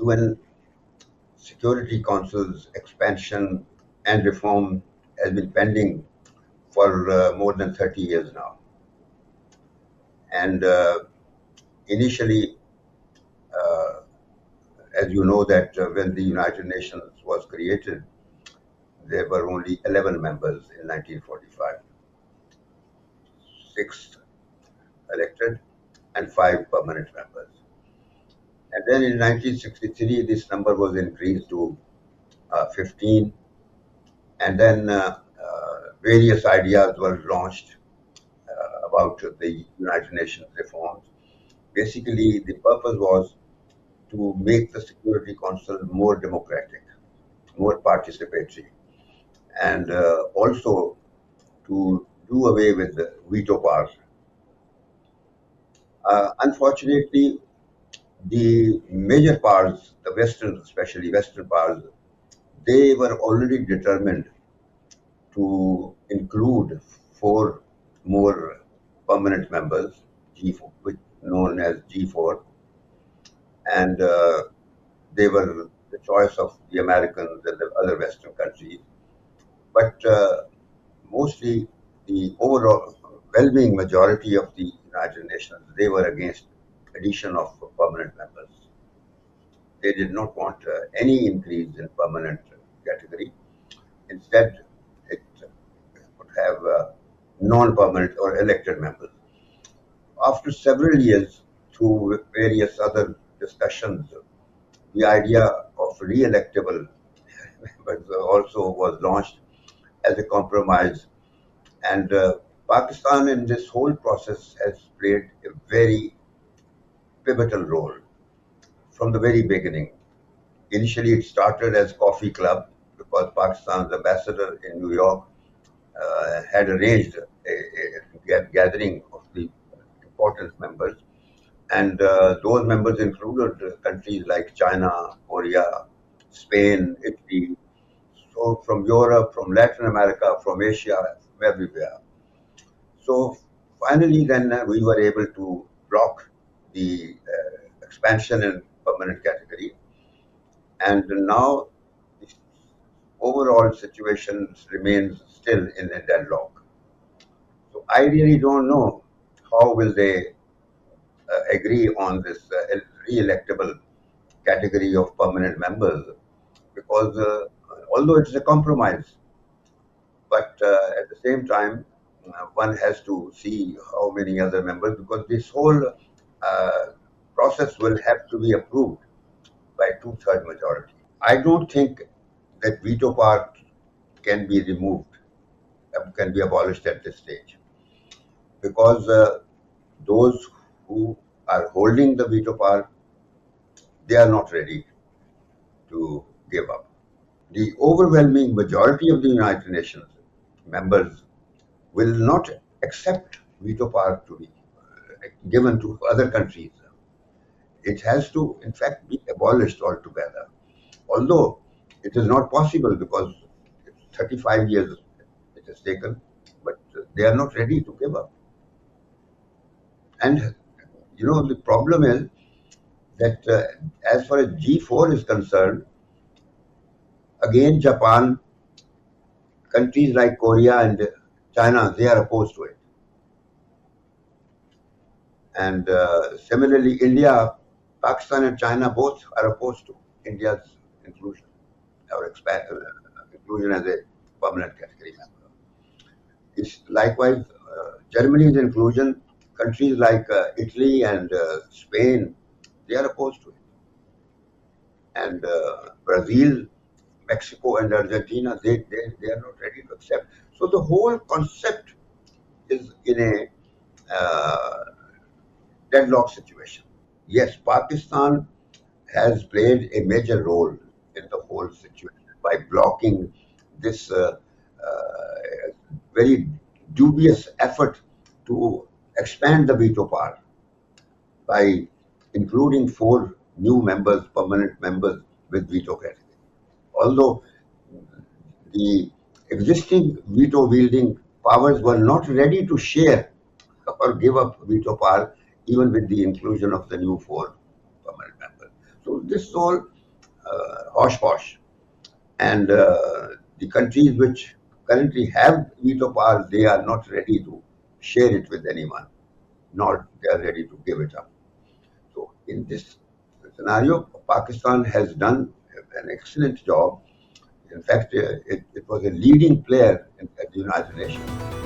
UN Security Council's expansion and reform has been pending for more than 30 years now. And initially, uh, as you know, that when the United Nations was created, there were only 11 members in 1945, 6 elected and 5 permanent members. And then in 1963, this number was increased to 15, and then various ideas were launched about the United Nations reforms. Basically, the purpose was to make the Security Council more democratic, more participatory, and also to do away with the veto powers. Unfortunately, the major powers, the Western, especially Western powers, they were already determined to include 4 more permanent members, G4, which known as G4, and they were the choice of the Americans and the other Western countries. But mostly the overwhelming majority of the United Nations, they were against addition of permanent members. They did not want any increase in permanent category. Instead, it would have non-permanent or elected members. After several years, through various other discussions, the idea of re-electable members also was launched as a compromise. And Pakistan in this whole process has played a very pivotal role from the very beginning. Initially, it started as Coffee Club because Pakistan's ambassador in New York had arranged a gathering of the important members. And those members included countries like China, Korea, Spain, Italy, so from Europe, from Latin America, from Asia, from everywhere. So finally, then we were able to block the expansion in permanent category. And now the overall situation remains still in a deadlock. So I really don't know how will they agree on this re-electable category of permanent members, because although it's a compromise, but at the same time, one has to see how many other members, because this whole process will have to be approved by 2/3 majority. I don't think that veto power can be removed, can be abolished at this stage, because those who are holding the veto power, they are not ready to give up. The overwhelming majority of the United Nations members will not accept veto power to be given to other countries. It has to, in fact, be abolished altogether. Although it is not possible because 35 years it has taken, but they are not ready to give up. And the problem is that as far as G4 is concerned, again, Japan, countries like Korea and China, they are opposed to it. And similarly, India, Pakistan and China both are opposed to India's inclusion or inclusion as a permanent category member. It's likewise Germany's inclusion, countries like Italy and Spain, they are opposed to it. And Brazil, Mexico and Argentina, they are not ready to accept. So the whole concept is in a deadlock situation. Yes, Pakistan has played a major role in the whole situation by blocking this very dubious effort to expand the veto power by including 4 new members, permanent members with veto category. Although the existing veto wielding powers were not ready to share or give up veto power even with the inclusion of the new 4 permanent members. So this is all hosh posh. And the countries which currently have veto power, they are not ready to share it with anyone, nor they are ready to give it up. So in this scenario, Pakistan has done an excellent job. In fact, it was a leading player at the United Nations.